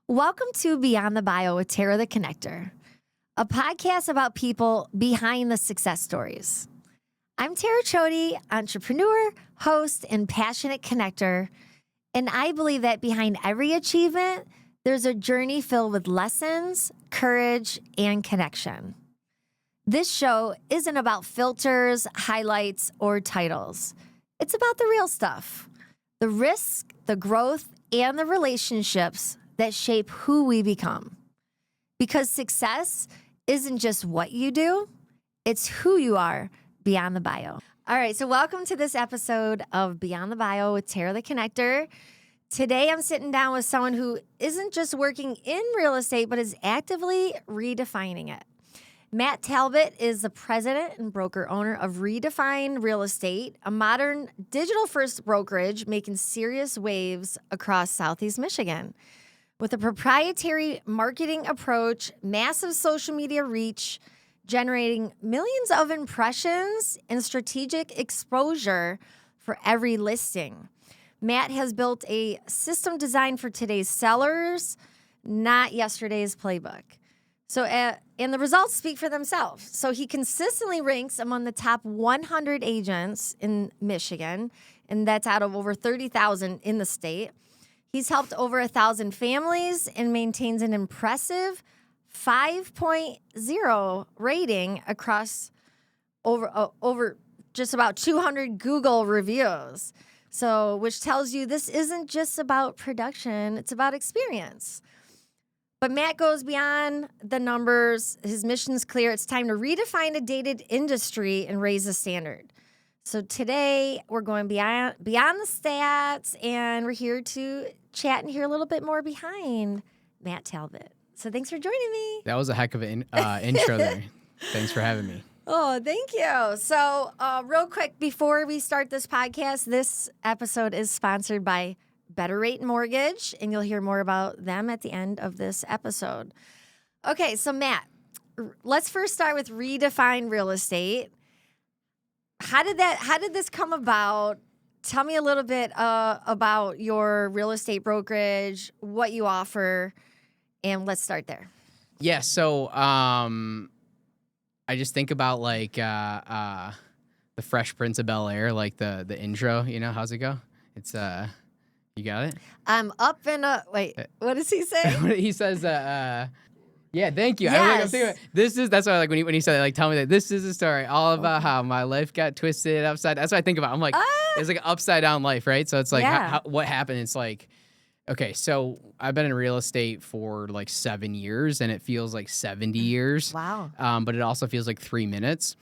Welcome to Beyond the Bio with Terra the Connector, a podcast about people behind the success stories. I'm Terra Chody, entrepreneur, host, and passionate connector, and I believe that behind every achievement, there's a journey filled with lessons, courage, and connection. This show isn't about filters, highlights, or titles. It's about the real stuff, the risk, the growth, and the relationships that shape who we become. Because success isn't just what you do, it's who you are beyond the bio. All right, so welcome to this episode of Beyond the Bio with Terra the Connector. Today I'm sitting down with someone who isn't just working in real estate, but is actively redefining it. Matt Talbot is the president and broker owner of Redefine Real Estate, a modern digital-first brokerage making serious waves across Southeast Michigan. With a proprietary marketing approach, massive social media reach, generating millions of impressions and strategic exposure for every listing. Matt has built a system designed for today's sellers, not yesterday's playbook. So, and the results speak for themselves. So he consistently ranks among the top 100 agents in Michigan, and that's out of over 30,000 in the state. He's helped over 1,000 families and maintains an impressive 5.0 rating across over just about 200 Google reviews. So, which tells you this isn't just about production, it's about experience. But Matt goes beyond the numbers. His mission's clear. It's time to redefine a dated industry and raise the standard. So today we're going beyond the stats, and we're here to chat and hear a little bit more behind Matt Talbot. So thanks for joining me. That was a heck of an intro there. Thanks for having me. Oh, thank you. So real quick, before we start this podcast, this episode is sponsored by Better Rate Mortgage, and you'll hear more about them at the end of this episode. Okay, so Matt, let's first start with Redefine Real Estate. How did this come about? Tell me a little bit about your real estate brokerage, what you offer, and let's start there. Yeah, so I just think about like the Fresh Prince of Bel-Air, like the intro. You know, how's it go? It's you got it. I'm up and up. Wait, what does he say? He says, yeah, thank you. Yes. That's why I like when he said, like, tell me that this is a story all about how my life got twisted upside. That's what I think about. I'm like, it's like an upside down life, right? So it's like, what happened? It's like, okay, so I've been in real estate for like 7 years, and it feels like 70 years. Wow. But it also feels like 3 minutes.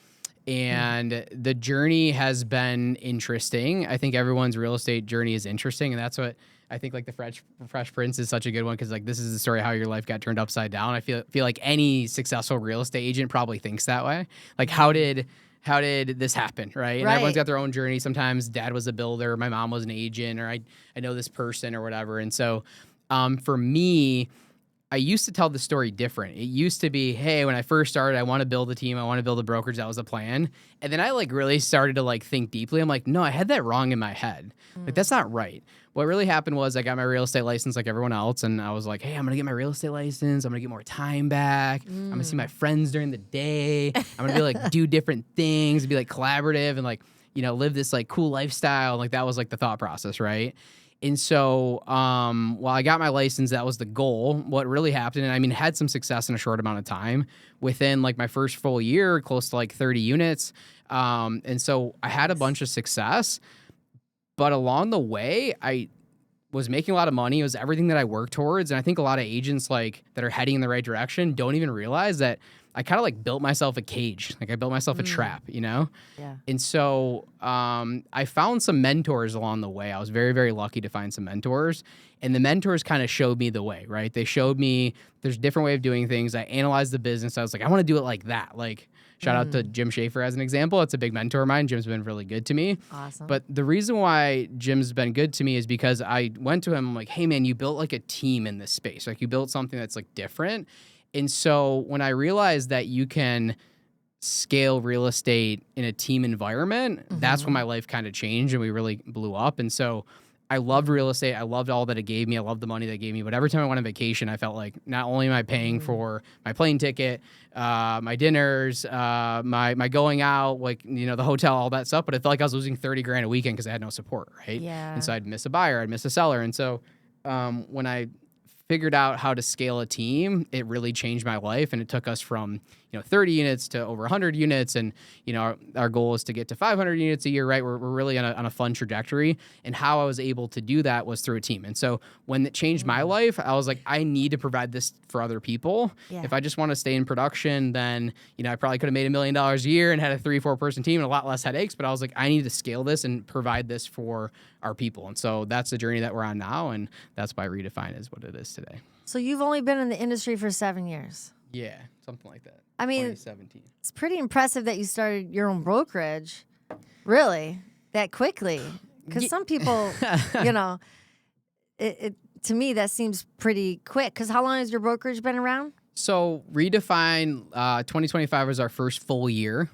And the journey has been interesting. I think everyone's real estate journey is interesting, and that's what I think. Like the Fresh Prince is such a good one because like this is the story of how your life got turned upside down. I feel like any successful real estate agent probably thinks that way. Like how did this happen, right? And everyone's got their own journey. Sometimes dad was a builder, my mom was an agent, or I know this person or whatever. And so for me, I used to tell the story different. It used to be, hey, when I first started, I want to build a team. I want to build a brokerage. That was the plan. And then I like really started to like think deeply. I'm like, no, I had that wrong in my head. Like, that's not right. What really happened was I got my real estate license like everyone else. And I was like, hey, I'm going to get my real estate license. I'm going to get more time back. I'm going to see my friends during the day. I'm going to be like, do different things and be like collaborative and like, you know, live this like cool lifestyle. Like that was like the thought process, right? And so while I got my license, that was the goal. What really happened, and I mean, had some success in a short amount of time. Within like my first full year, close to like 30 units. And so I had a bunch of success. But along the way, I was making a lot of money. It was everything that I worked towards. And I think a lot of agents like that are heading in the right direction don't even realize that I kind of like built myself a cage. Like I built myself a trap, you know? Yeah. And so I found some mentors along the way. I was very, very lucky to find some mentors. And the mentors kind of showed me the way, right? They showed me there's a different way of doing things. I analyzed the business. I was like, I want to do it like that. Like shout out to Jim Schaefer as an example. It's a big mentor of mine. Jim's been really good to me. Awesome. But the reason why Jim's been good to me is because I went to him. I'm like, hey, man, you built like a team in this space. Like you built something that's like different. And so when I realized that you can scale real estate in a team environment, that's when my life kind of changed and we really blew up. And so I loved real estate. I loved all that it gave me. I loved the money that it gave me. But every time I went on vacation, I felt like not only am I paying for my plane ticket, my dinners, my going out, like, the hotel, all that stuff, but I felt like I was losing 30 grand a weekend because I had no support, right? Yeah. And so I'd miss a buyer, I'd miss a seller. And so when I figured out how to scale a team, it really changed my life. And it took us from 30 units to over 100 units. And, our goal is to get to 500 units a year, right? We're really on a fun trajectory. And how I was able to do that was through a team. And so when it changed my life, I was like, I need to provide this for other people. Yeah. If I just want to stay in production, then, I probably could have made $1 million a year and had a 3-4 person team and a lot less headaches. But I was like, I need to scale this and provide this for our people. And so that's the journey that we're on now. And that's why Redefine is what it is today. So you've only been in the industry for 7 years. Yeah, something like that. I mean, 2017. It's pretty impressive that you started your own brokerage, really, that quickly. Because some people, it to me, that seems pretty quick. Because how long has your brokerage been around? So Redefine 2025 was our first full year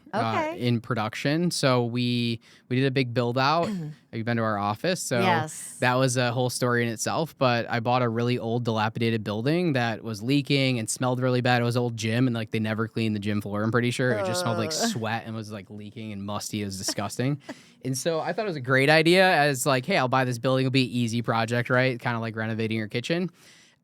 in production. So we did a big build out. You've been to our office. So yes. That was a whole story in itself. But I bought a really old dilapidated building that was leaking and smelled really bad. It was an old gym and like they never cleaned the gym floor, I'm pretty sure. It just smelled like sweat and was like leaking and musty. It was disgusting. And so I thought it was a great idea as like, hey, I'll buy this building. It'll be an easy project, right? Kind of like renovating your kitchen.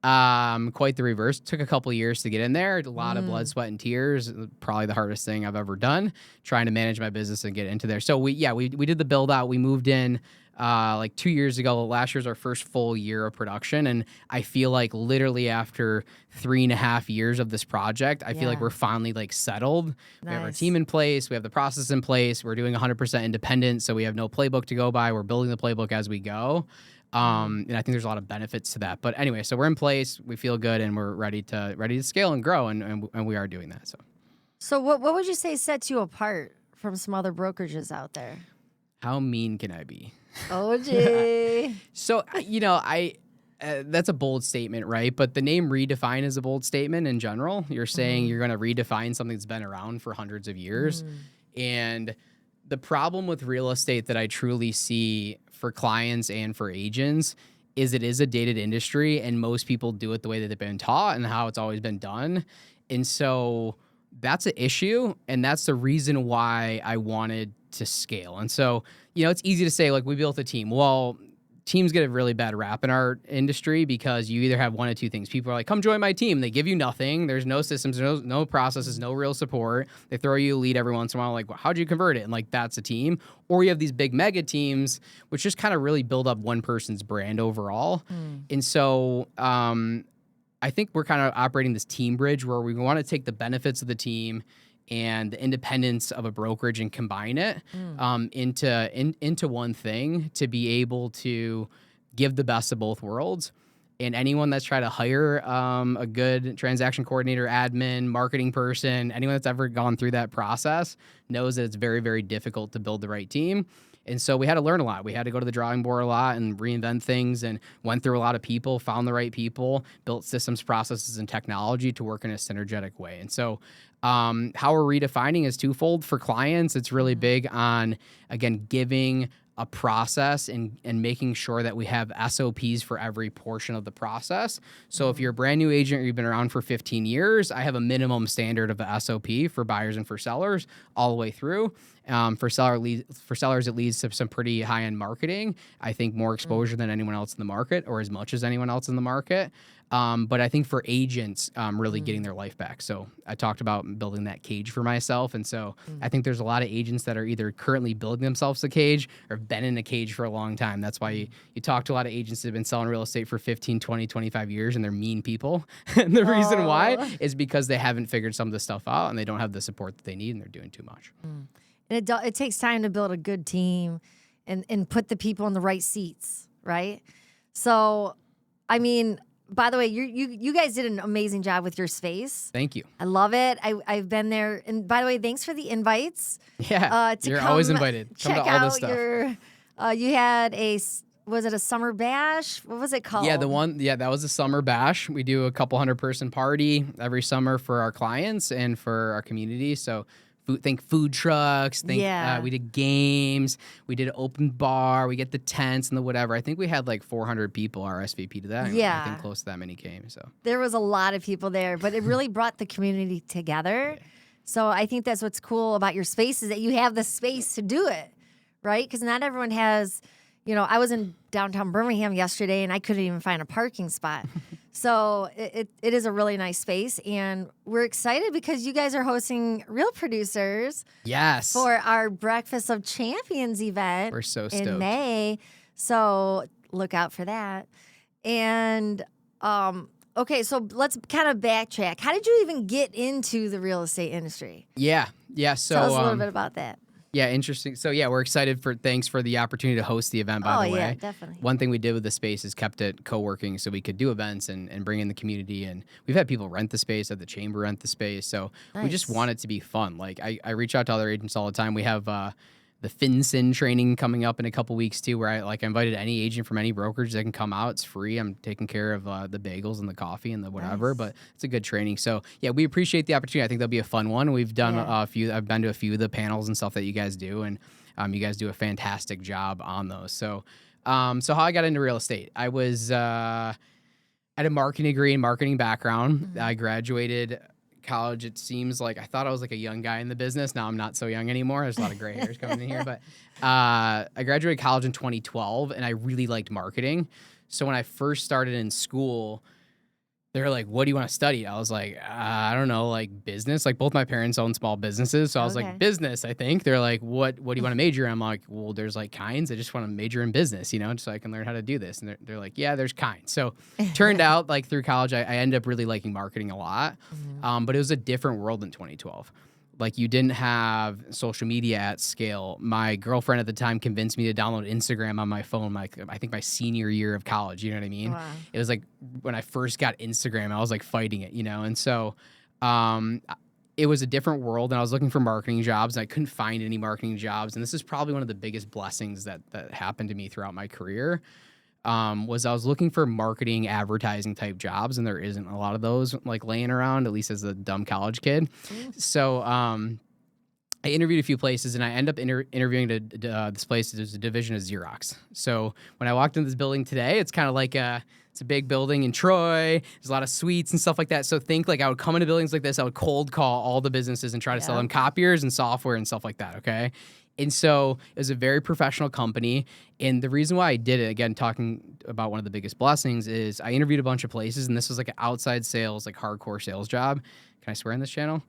Quite the reverse. Took a couple years to get in there. A lot of blood, sweat, and tears. Probably the hardest thing I've ever done, trying to manage my business and get into there. So we did the build out. We moved in like 2 years ago. Last year's our first full year of production. And I feel like literally after 3.5 years of this project, I feel like we're finally like settled. Nice. We have our team in place. We have the process in place. We're doing 100% independent. So we have no playbook to go by. We're building the playbook as we go. And I think there's a lot of benefits to that. But anyway, so we're in place, we feel good, and we're ready to scale and grow, and we are doing that. So what would you say sets you apart from some other brokerages out there? How mean can I be? Oh, gee. So, that's a bold statement, right? But the name Redefine is a bold statement in general. You're saying you're going to redefine something that's been around for hundreds of years. And the problem with real estate that I truly see for clients and for agents is it is a dated industry and most people do it the way that they've been taught and how it's always been done. And so that's an issue. And that's the reason why I wanted to scale. And so, it's easy to say like we built a team. Well, teams get a really bad rap in our industry because you either have one of two things. People are like, come join my team. They give you nothing. There's no systems, no processes, no real support. They throw you a lead every once in a while. Like, well, how'd you convert it? And like, that's a team. Or you have these big mega teams, which just kind of really build up one person's brand overall. And so I think we're kind of operating this team bridge where we want to take the benefits of the team and the independence of a brokerage and combine it into one thing to be able to give the best of both worlds. And anyone that's tried to hire a good transaction coordinator, admin, marketing person, anyone that's ever gone through that process knows that it's very, very difficult to build the right team. And so we had to learn a lot. We had to go to the drawing board a lot and reinvent things and went through a lot of people, found the right people, built systems, processes, and technology to work in a synergetic way. And so how we're redefining is twofold. For clients, it's really big on, again, giving a process and making sure that we have SOPs for every portion of the process. So if you're a brand new agent or you've been around for 15 years, I have a minimum standard of the SOP for buyers and for sellers all the way through. For sellers, it leads to some pretty high-end marketing. I think more exposure than anyone else in the market or as much as anyone else in the market. But I think for agents, really getting their life back. So I talked about building that cage for myself. And so I think there's a lot of agents that are either currently building themselves a cage or have been in a cage for a long time. That's why you talk to a lot of agents that have been selling real estate for 15, 20, 25 years, and they're mean people. And the reason why is because they haven't figured some of this stuff out and they don't have the support that they need and they're doing too much. And it takes time to build a good team and put the people in the right seats, right? So, I mean, by the way, you guys did an amazing job with your space. Thank you. I love it. I've been there. And by the way, thanks for the invites. Yeah, you're always invited. Come check to all out this stuff. You had was it a summer bash? What was it called? Yeah, that was a summer bash. We do a couple 100-person party every summer for our clients and for our community. So food trucks. Yeah. We did games. We did open bar. We get the tents and the whatever. I think we had like 400 people RSVP to that. Yeah. I think close to that many came. So there was a lot of people there, but it really brought the community together. Yeah. So I think that's what's cool about your space is that you have the space to do it, right? Because not everyone has, I was in downtown Birmingham yesterday and I couldn't even find a parking spot. So it is a really nice space. And we're excited because you guys are hosting Real Producers yes, for our Breakfast of Champions event. We're so stoked. In May. So look out for that. And okay, so let's kind of backtrack. How did you even get into the real estate industry? Yeah. So tell us a little bit about that. Yeah, interesting. So yeah, we're excited thanks for the opportunity to host the event, by the way. Yeah, definitely. One thing we did with the space is kept it co-working so we could do events and bring in the community. And we've had people rent the space, had the chamber rent the space. So we just want it to be fun. Like I reach out to other agents all the time. We have the FinSyn training coming up in a couple weeks too, where I invited any agent from any brokerage that can come out. It's free. I'm taking care of the bagels and the coffee and the whatever, but it's a good training. So yeah, we appreciate the opportunity. I think that'll be a fun one. We've done a few. I've been to a few of the panels and stuff that you guys do, and you guys do a fantastic job on those. So so how I got into real estate, I was at a marketing degree and marketing background. Mm-hmm. I graduated college. It seems like I thought I was like a young guy in the business. Now I'm not so young anymore. There's a lot of gray hairs coming in here, but I graduated college in 2012 and I really liked marketing. So when I first started in school, they were like, what do you want to study? I was like, I don't know, like business. Like both my parents own small businesses. So I was like, business, I think. They're like, what do you want to major in? I'm like, well, there's like kinds. I just want to major in business, just so I can learn how to do this. And they're like, yeah, there's kinds. So turned out like through college, I ended up really liking marketing a lot. But it was a different world in 2012. Like you didn't have social media at scale. My girlfriend at the time convinced me to download Instagram on my phone, I think my senior year of college, you know what I mean? Wow. It was like when I first got Instagram, I was like fighting it, And so it was a different world and I was looking for marketing jobs and I couldn't find any marketing jobs. And this is probably one of the biggest blessings that happened to me throughout my career. Was I was looking for marketing, advertising type jobs, and there isn't a lot of those like laying around, at least as a dumb college kid. So I interviewed a few places, and I end up interviewing this place. There's a division of Xerox. So when I walked into this building today, it's kind of like it's a big building in Troy. There's a lot of suites and stuff like that. So think like I would come into buildings like this, I would cold call all the businesses and try to sell them copiers and software and stuff like that. Okay. And so it was a very professional company. And the reason why I did it, again, talking about one of the biggest blessings, is I interviewed a bunch of places, and this was like an outside sales, like hardcore sales job. Can I swear on this channel?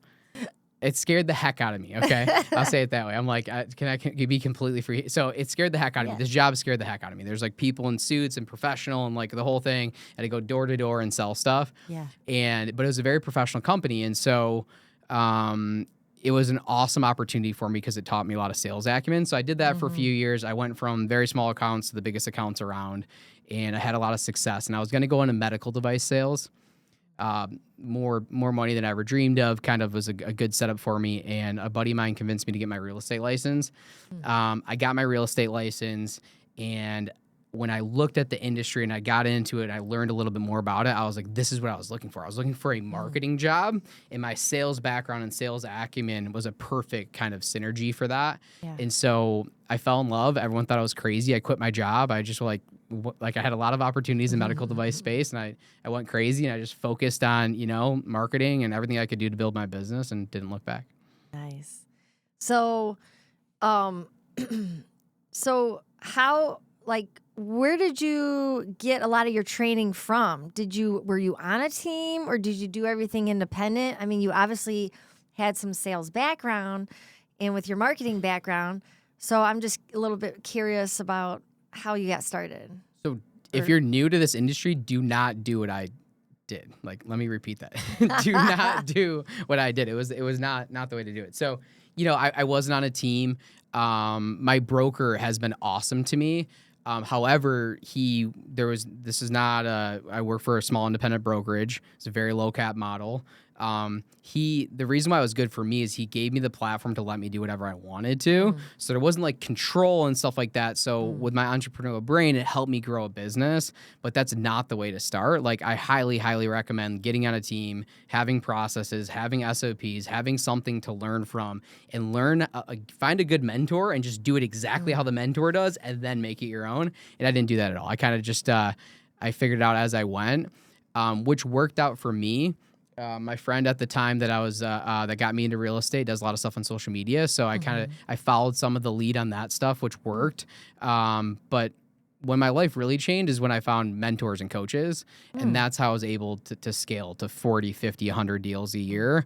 It scared the heck out of me, okay? I'll say it that way. I'm like, can I be completely free? So it scared the heck out of me. This job scared the heck out of me. There's like people in suits and professional and like the whole thing. I had to go door to door and sell stuff. Yeah. But it was a very professional company. And so it was an awesome opportunity for me because it taught me a lot of sales acumen. So I did that for a few years. I went from very small accounts to the biggest accounts around, and I had a lot of success. And I was going to go into medical device sales. More money than I ever dreamed of, kind of was a good setup for me. And a buddy of mine convinced me to get my real estate license. I got my real estate license, and when I looked at the industry and I got into it and I learned a little bit more about it, I was like, this is what I was looking for. I was looking for a marketing job, and my sales background and sales acumen was a perfect kind of synergy for that. Yeah. And so I fell in love. Everyone thought I was crazy. I quit my job. I just I had a lot of opportunities in medical device space, and I went crazy, and I just focused on, marketing and everything I could do to build my business and didn't look back. Nice. So, so how, where did you get a lot of your training from? Were you on a team or did you do everything independent? I mean, you obviously had some sales background and with your marketing background. So I'm just a little bit curious about how you got started. So if you're new to this industry, do not do what I did. Let me repeat that. Do not do what I did. It was not the way to do it. So, I wasn't on a team. My broker has been awesome to me. However, I work for a small independent brokerage. It's a very low cap model. The reason why it was good for me is he gave me the platform to let me do whatever I wanted to. So there wasn't like control and stuff like that. So with my entrepreneurial brain, it helped me grow a business, but that's not the way to start. Like I highly, highly recommend getting on a team, having processes, having SOPs, having something to learn from, and find a good mentor and just do it exactly how the mentor does and then make it your own. And I didn't do that at all. I kind of just, I figured it out as I went, which worked out for me. My friend at the time that I was that got me into real estate does a lot of stuff on social media, so I followed some of the lead on that stuff, which worked. But when my life really changed is when I found mentors and coaches, and that's how I was able to scale to 40, 50, 100 deals a year,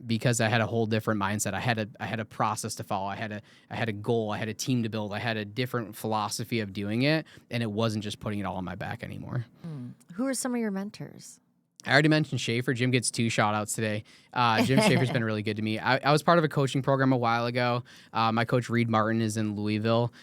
because I had a whole different mindset. I had a process to follow. I had a goal. I had a team to build. I had a different philosophy of doing it, and it wasn't just putting it all on my back anymore. Who are some of your mentors? I already mentioned Schaefer. Jim gets 2 shout outs today. Jim Schaefer's been really good to me. I was part of a coaching program a while ago. My coach, Reed Martin, is in Louisville.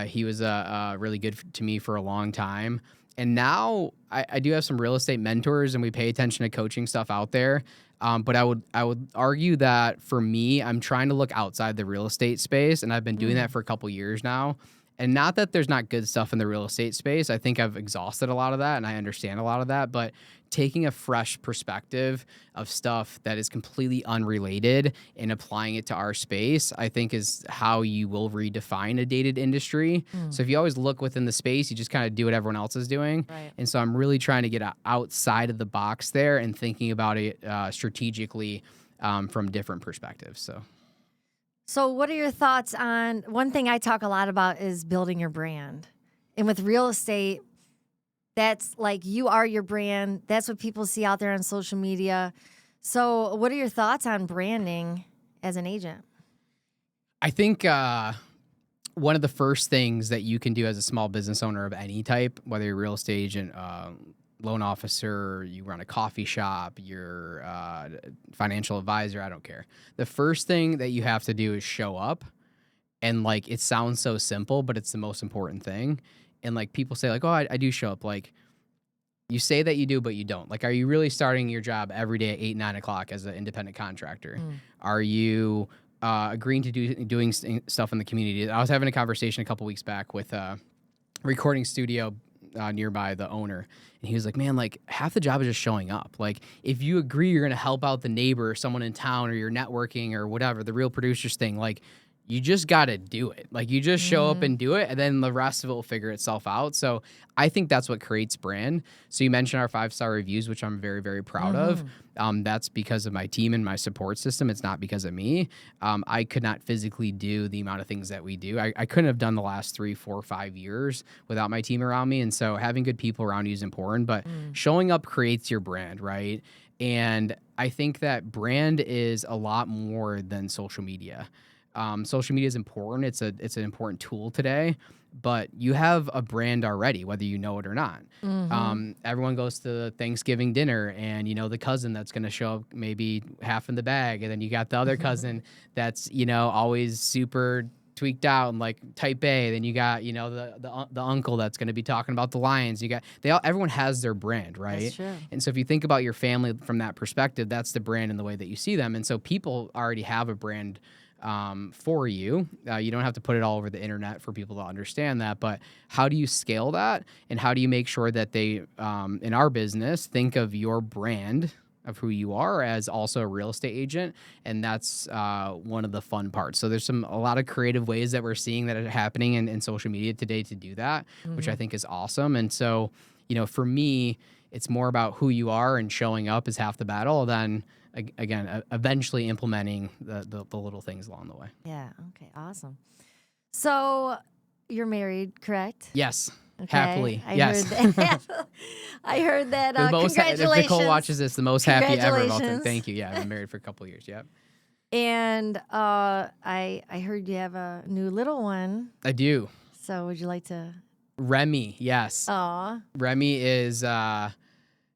He was really good to me for a long time. And now I do have some real estate mentors, and we pay attention to coaching stuff out there. But I would argue that for me, I'm trying to look outside the real estate space, and I've been doing that for a couple years now. And not that there's not good stuff in the real estate space. I think I've exhausted a lot of that, and I understand a lot of that. But taking a fresh perspective of stuff that is completely unrelated and applying it to our space, I think is how you will redefine a dated industry. So if you always look within the space, you just kind of do what everyone else is doing. Right. And so I'm really trying to get outside of the box there and thinking about it strategically from different perspectives. So what are your thoughts on, one thing I talk a lot about is building your brand. And with real estate, that's like you are your brand. That's what people see out there on social media. So what are your thoughts on branding as an agent? I think one of the first things that you can do as a small business owner of any type, whether you're a real estate agent, loan officer, you run a coffee shop, you're a financial advisor, I don't care. The first thing that you have to do is show up. And like, it sounds so simple, but it's the most important thing. And like people say like, oh, I do show up. Like you say that you do, but you don't. Like, are you really starting your job every day at 8, 9 o'clock as an independent contractor? Are you agreeing to doing stuff in the community? I was having a conversation a couple weeks back with a recording studio nearby, the owner, and he was like, man, like half the job is just showing up. Like if you agree you're going to help out the neighbor or someone in town, or you're networking or whatever, the real producers thing, like you just got to do it. Like you just show up and do it, and then the rest of it will figure itself out. So I think that's what creates brand. So you mentioned our 5-star reviews, which I'm very, very proud of. That's because of my team and my support system. It's not because of me. I could not physically do the amount of things that we do. I couldn't have done the last 3, 4, 5 years without my team around me. And so having good people around you is important, but showing up creates your brand, right? And I think that brand is a lot more than social media. Social media is important. It's an important tool today, but you have a brand already, whether you know it or not. Everyone goes to the Thanksgiving dinner, and you know the cousin that's going to show up maybe half in the bag, and then you got the other cousin that's always super tweaked out and like type A. Then you got the uncle that's going to be talking about the Lions. Everyone has their brand, right? That's true. And so if you think about your family from that perspective, that's the brand in the way that you see them. And so people already have a brand for you. You don't have to put it all over the internet for people to understand that, but how do you scale that? And how do you make sure that they, in our business, think of your brand of who you are as also a real estate agent? And that's one of the fun parts. So there's a lot of creative ways that we're seeing that are happening in social media today to do that, which I think is awesome. And so, for me, it's more about who you are, and showing up is half the battle. Then again, eventually implementing the little things along the way. Yeah. Okay. Awesome. So you're married, correct? Yes. Okay. Happily. I Yes. Heard that. I heard that. Congratulations. If Nicole watches this, the most happy ever about Congratulations. it. Thank you. Yeah. I've been married for a couple of years. Yep. And I heard you have a new little one. I do. So would you like to? Remy. Yes. Aw. Remy is,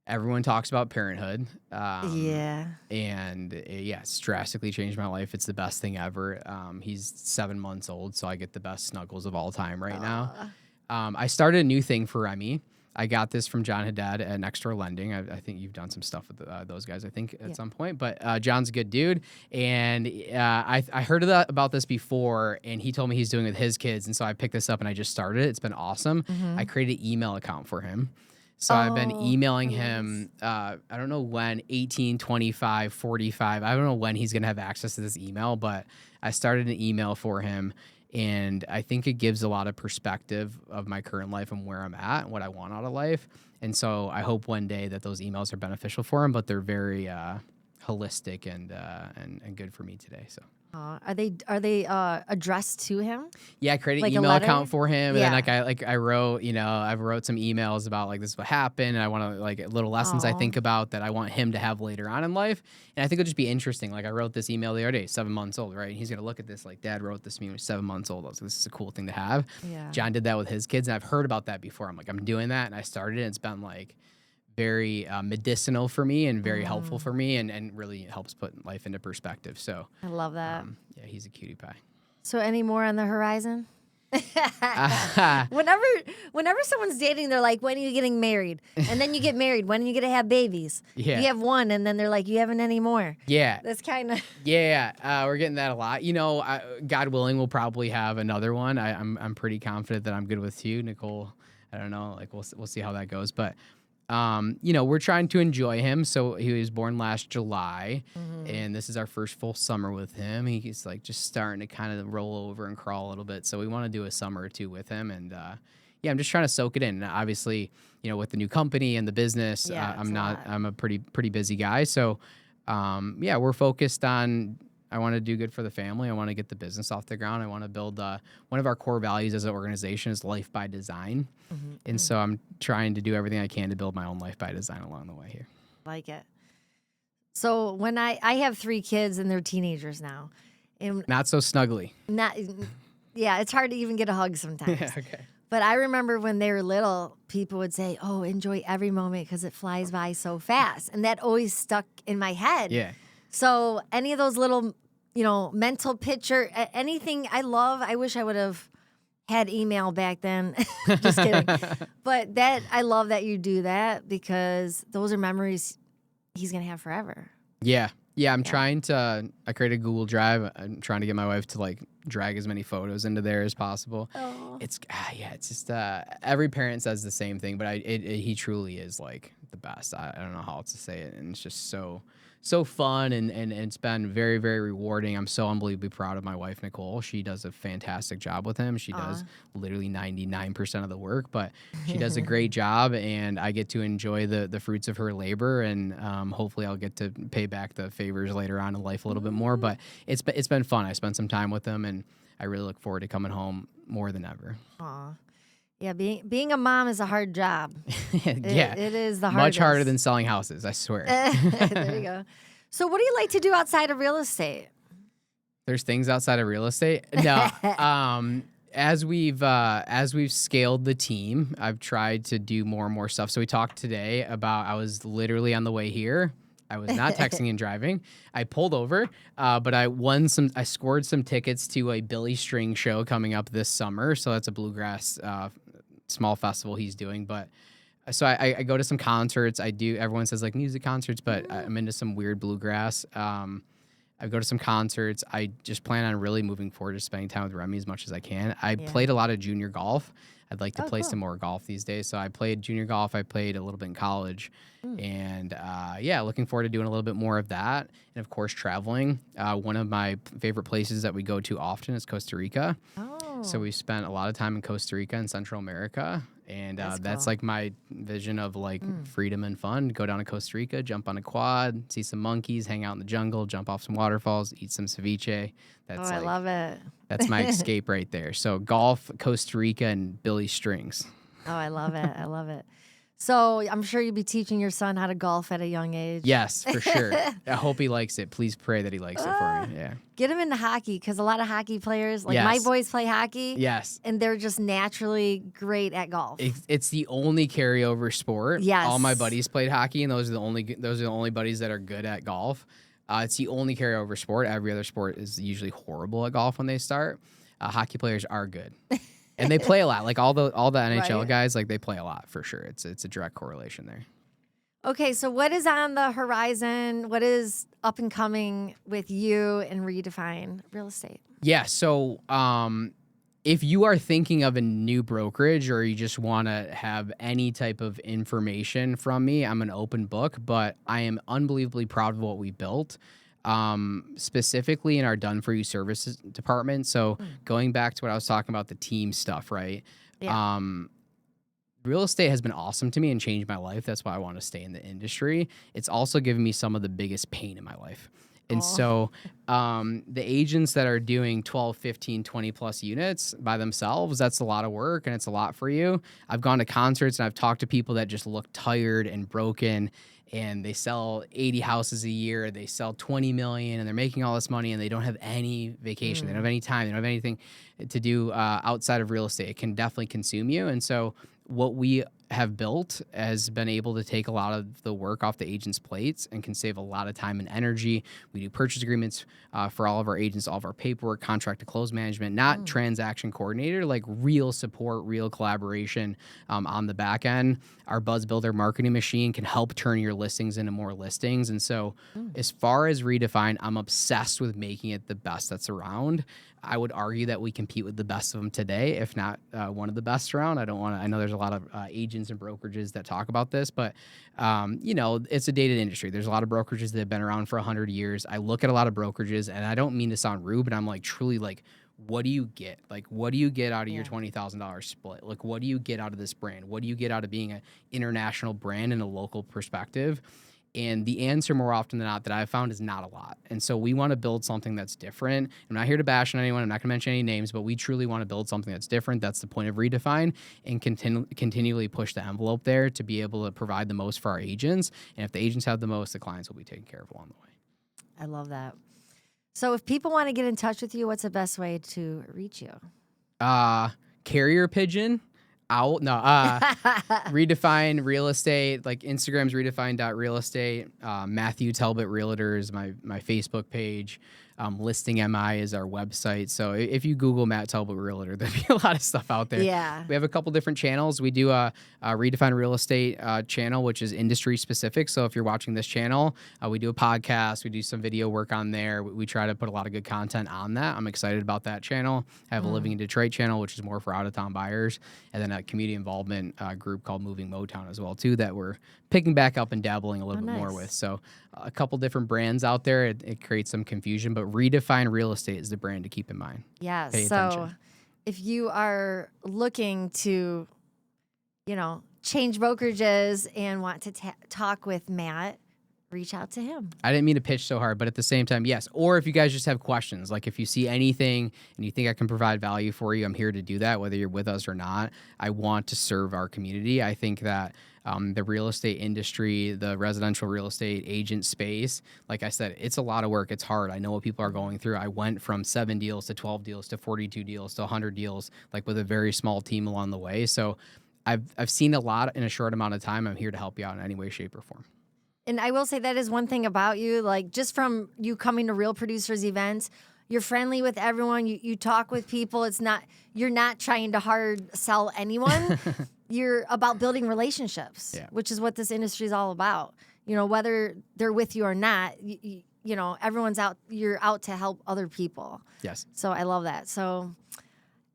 everyone talks about parenthood. Yeah. And it's drastically changed my life. It's the best thing ever. He's 7 months old, so I get the best snuggles of all time right now. I started a new thing for Remy. I got this from John Haddad at Next Door Lending. I think you've done some stuff with those guys, I think, at some point. But John's a good dude. And I heard about this before, and he told me he's doing it with his kids. And so I picked this up, and I just started it. It's been awesome. I created an email account for him. So I've been emailing him, I don't know when, 18, 25, 45. I don't know when he's going to have access to this email, but I started an email for him. And I think it gives a lot of perspective of my current life and where I'm at and what I want out of life. And so I hope one day that those emails are beneficial for him, but they're very holistic and good for me today. So. Are they addressed to him? Yeah, I created an email account for him, and then I wrote, I wrote some emails about like this is what happened, and I want to like little lessons I think about that I want him to have later on in life, and I think it'll just be interesting. Like I wrote this email the other day, 7 months old, right? And he's gonna look at this like, Dad wrote this to me when he was 7 months old. I was like, this is a cool thing to have. Yeah. John did that with his kids, and I've heard about that before. I'm like, I'm doing that, and I started it. And it's been like very medicinal for me and very helpful for me and really helps put life into perspective. So I love that. Yeah, he's a cutie pie. So any more on the horizon? Whenever someone's dating, they're like, when are you getting married? And then you get married. When are you going to have babies? Yeah. You have one, and then they're like, you haven't any more. Yeah. That's kind of... Yeah, we're getting that a lot. God willing, we'll probably have another one. I'm pretty confident that I'm good with you, Nicole. I don't know. Like, we'll see how that goes. But... we're trying to enjoy him. So he was born last July, and this is our first full summer with him. He's like just starting to kind of roll over and crawl a little bit. So we want to do a summer or two with him. And I'm just trying to soak it in. And obviously, with the new company and the business, I'm a pretty busy guy. So we're focused on, I want to do good for the family. I want to get the business off the ground. I want to build one of our core values as an organization is life by design. And so I'm trying to do everything I can to build my own life by design along the way here. Like it. So when I have 3 kids and they're teenagers now. And not so snuggly. It's hard to even get a hug sometimes. Yeah, okay. But I remember when they were little, people would say, oh, enjoy every moment because it flies by so fast. And that always stuck in my head. Yeah. So any of those little, mental picture, anything I wish I would have had email back then. Just kidding. But I love that you do that because those are memories he's going to have forever. Yeah. Yeah, I'm trying to, I created a Google Drive. I'm trying to get my wife to like drag as many photos into there as possible. Oh. It's just, every parent says the same thing, but he truly is like the best. I don't know how else to say it. And it's just so fun and it's been very, very rewarding. I'm so unbelievably proud of my wife, Nicole. She does a fantastic job with him. She does literally 99% of the work, but she does a great job and I get to enjoy the fruits of her labor and hopefully I'll get to pay back the favors later on in life a little bit more, but it's been fun. I spent some time with them and I really look forward to coming home more than ever. Aw. Yeah, being a mom is a hard job. Yeah. It is the hardest. Much harder than selling houses, I swear. There you go. So what do you like to do outside of real estate? There's things outside of real estate? No. As we've scaled the team, I've tried to do more and more stuff. So we talked today about I was literally on the way here. I was not texting and driving. I pulled over, but I scored some tickets to a Billy String show coming up this summer. So that's a bluegrass small festival he's doing. But so I go to some concerts. Everyone says like music concerts, but I'm into some weird bluegrass. I go to some concerts. I just plan on really moving forward to spending time with Remy as much as I can. I played a lot of junior golf. I'd like to play some more golf these days. So I played junior golf. I played a little bit in college. And looking forward to doing a little bit more of that. And of course, traveling. One of my favorite places that we go to often is Costa Rica. Oh. So we spent a lot of time in Costa Rica and Central America. And that's like my vision of like freedom and fun. Go down to Costa Rica, jump on a quad, see some monkeys, hang out in the jungle, jump off some waterfalls, eat some ceviche. I love it. That's my escape right there. So golf, Costa Rica, and Billy Strings. Oh, I love it. I love it. So I'm sure you'll be teaching your son how to golf at a young age. Yes, for sure. I hope he likes it. Please pray that he likes it for me. Yeah. Get him into hockey because a lot of hockey players, like my boys play hockey. Yes. And they're just naturally great at golf. It's the only carryover sport. Yes. All my buddies played hockey, and those are the only buddies that are good at golf. It's the only carryover sport. Every other sport is usually horrible at golf when they start. Hockey players are good. And they play a lot. Like all the NHL Right. guys, like they play a lot for sure. It's a direct correlation there. Okay, so what is on the horizon? What is up and coming with you and Redefine Real Estate? Yeah. So if you are thinking of a new brokerage or you just want to have any type of information from me, I'm an open book, but I am unbelievably proud of what we built, specifically in our done for you services department. So going back to what I was talking about, the team stuff, right? Yeah. Real estate has been awesome to me and changed my life. That's why I want to stay in the industry. It's also given me some of the biggest pain in my life. And so the agents that are doing 12, 15, 20 plus units by themselves, that's a lot of work and it's a lot for you. I've gone to concerts and I've talked to people that just look tired and broken, and they sell 80 houses a year. They sell 20 million and they're making all this money and they don't have any vacation. They don't have any time. They don't have anything to do outside of real estate. It can definitely consume you. And so what we have built has been able to take a lot of the work off the agents' plates and can save a lot of time and energy. We do purchase agreements for all of our agents, all of our paperwork, contract to close management, not transaction coordinator, like real support, real collaboration on the back end. Our Buzz Builder marketing machine can help turn your listings into more listings. And so as far as Redefine, I'm obsessed with making it the best that's around. I would argue that we compete with the best of them today, if not one of the best around. I know there's a lot of agents and brokerages that talk about this, but it's a dated industry. There's a lot of brokerages that have been around for 100 years. I look at a lot of brokerages, and I don't mean to sound rude, but I'm like, truly, like, what do you get? Like, what do you get out of your $20,000 split? Like, what do you get out of this brand? What do you get out of being an international brand in a local perspective? And the answer more often than not that I've found is not a lot. And so we want to build something that's different. I'm not here to bash on anyone. I'm not going to mention any names, but we truly want to build something that's different. That's the point of Redefine, and continually push the envelope there to be able to provide the most for our agents. And if the agents have the most, the clients will be taken care of along the way. I love that. So if people want to get in touch with you, what's the best way to reach you? Carrier pigeon. Redefine Real Estate, like Instagram's redefine.realestate. Matthew Talbot Realtor is my Facebook page. Listing MI is our website. So if you Google Matt Talbot Realtor, there'll be a lot of stuff out there. Yeah. We have a couple different channels. We do a Redefine Real Estate channel, which is industry specific. So if you're watching this channel, we do a podcast. We do some video work on there. We try to put a lot of good content on that. I'm excited about that channel. I have a Living in Detroit channel, which is more for out-of-town buyers. And then a community involvement group called Moving Motown as well, too, that we're picking back up and dabbling a little bit more with. So a couple different brands out there. It creates some confusion, but Redefine Real Estate is the brand to keep in mind. Yes. Pay So attention. if you are looking to, change brokerages and want to talk with Matt, reach out to him. I didn't mean to pitch so hard, but at the same time, yes. Or if you guys just have questions, like if you see anything and you think I can provide value for you, I'm here to do that, whether you're with us or not. I want to serve our community. I think that the real estate industry, the residential real estate agent space, like I said, it's a lot of work. It's hard. I know what people are going through. I went from 7 deals to 12 deals to 42 deals to 100 deals, like with a very small team along the way. So I've seen a lot in a short amount of time. I'm here to help you out in any way, shape, or form. And I will say that is one thing about you, like just from you coming to Real Producers events, you're friendly with everyone. You talk with people. You're not trying to hard sell anyone. You're about building relationships, which is what this industry is all about. Whether they're with you or not, everyone's out. You're out to help other people. Yes. So I love that. So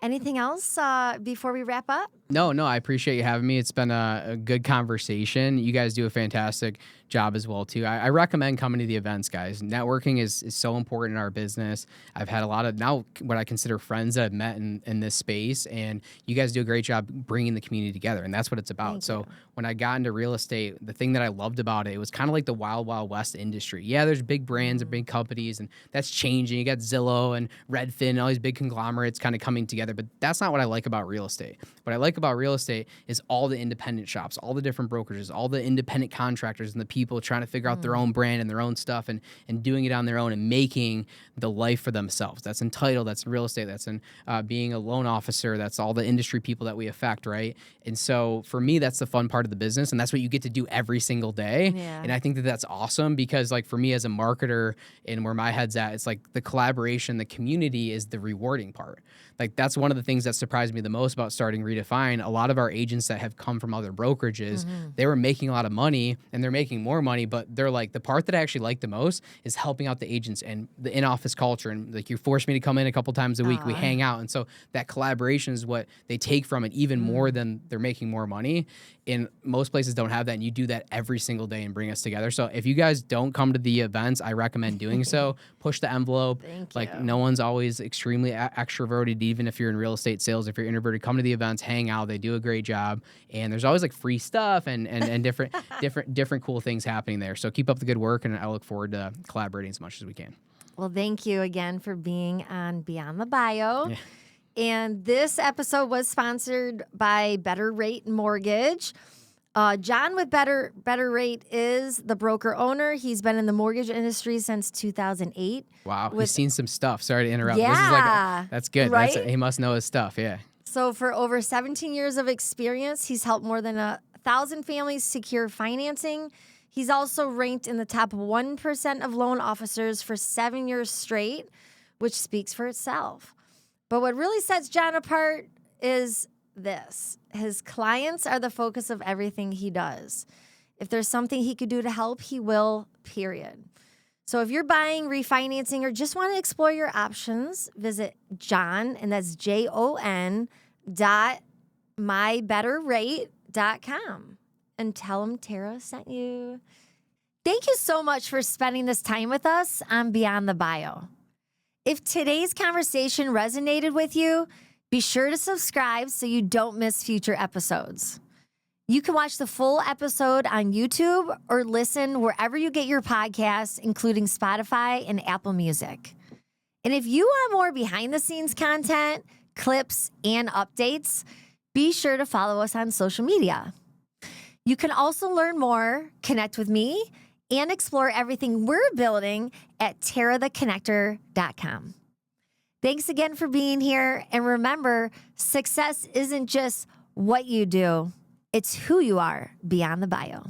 anything else before we wrap up? No, I appreciate you having me. It's been a good conversation. You guys do a fantastic job as well, too. I recommend coming to the events, guys. Networking is so important in our business. I've had a lot of now what I consider friends that I've met in this space, and you guys do a great job bringing the community together, and that's what it's about. So when I got into real estate, the thing that I loved about it was kind of like the wild, wild west industry. Yeah, there's big brands and big companies, and that's changing. You got Zillow and Redfin and all these big conglomerates kind of coming together, but that's not what I like about real estate. What I like like about real estate is all the independent shops, all the different brokerages, all the independent contractors and the people trying to figure out their own brand and their own stuff and doing it on their own and making the life for themselves. That's in title, that's in real estate, that's in being a loan officer, that's all the industry people that we affect, right? And so for me, that's the fun part of the business, and that's what you get to do every single day. Yeah. And I think that that's awesome because like for me as a marketer and where my head's at, it's like the collaboration, the community is the rewarding part. Like that's one of the things that surprised me the most about starting Redefine. A lot of our agents that have come from other brokerages, they were making a lot of money and they're making more money, but they're like, the part that I actually like the most is helping out the agents and the in-office culture. And like you force me to come in a couple times a week, we hang out. And so that collaboration is what they take from it even more than they're making more money. And most places don't have that. And you do that every single day and bring us together. So if you guys don't come to the events, I recommend doing so. Push the envelope. Thank you. No one's always extremely extroverted, even if you're in real estate sales. If you're introverted, come to the events, hang out. They do a great job. And there's always like free stuff and different cool things happening there. So keep up the good work. And I look forward to collaborating as much as we can. Well, thank you again for being on Beyond the Bio. Yeah. And this episode was sponsored by Better Rate Mortgage. John with Better Rate is the broker owner. He's been in the mortgage industry since 2008. Wow, he's seen some stuff. Sorry to interrupt. Yeah, this is like that's good. right? He must know his stuff. Yeah. So for over 17 years of experience, he's helped more than 1,000 families secure financing. He's also ranked in the top 1% of loan officers for 7 years straight, which speaks for itself. But what really sets John apart is this. His clients are the focus of everything he does. If there's something he could do to help, he will, period. So if you're buying, refinancing, or just want to explore your options, visit John, and that's JON.mybetterrate.com, and tell him Terra sent you. Thank you so much for spending this time with us on Beyond the Bio. If today's conversation resonated with you, be sure to subscribe so you don't miss future episodes. You can watch the full episode on YouTube or listen wherever you get your podcasts, including Spotify and Apple Music. And if you want more behind-the-scenes content, clips, and updates, be sure to follow us on social media. You can also learn more, connect with me, and explore everything we're building at terratheconnector.com. Thanks again for being here. And remember, success isn't just what you do, it's who you are beyond the bio.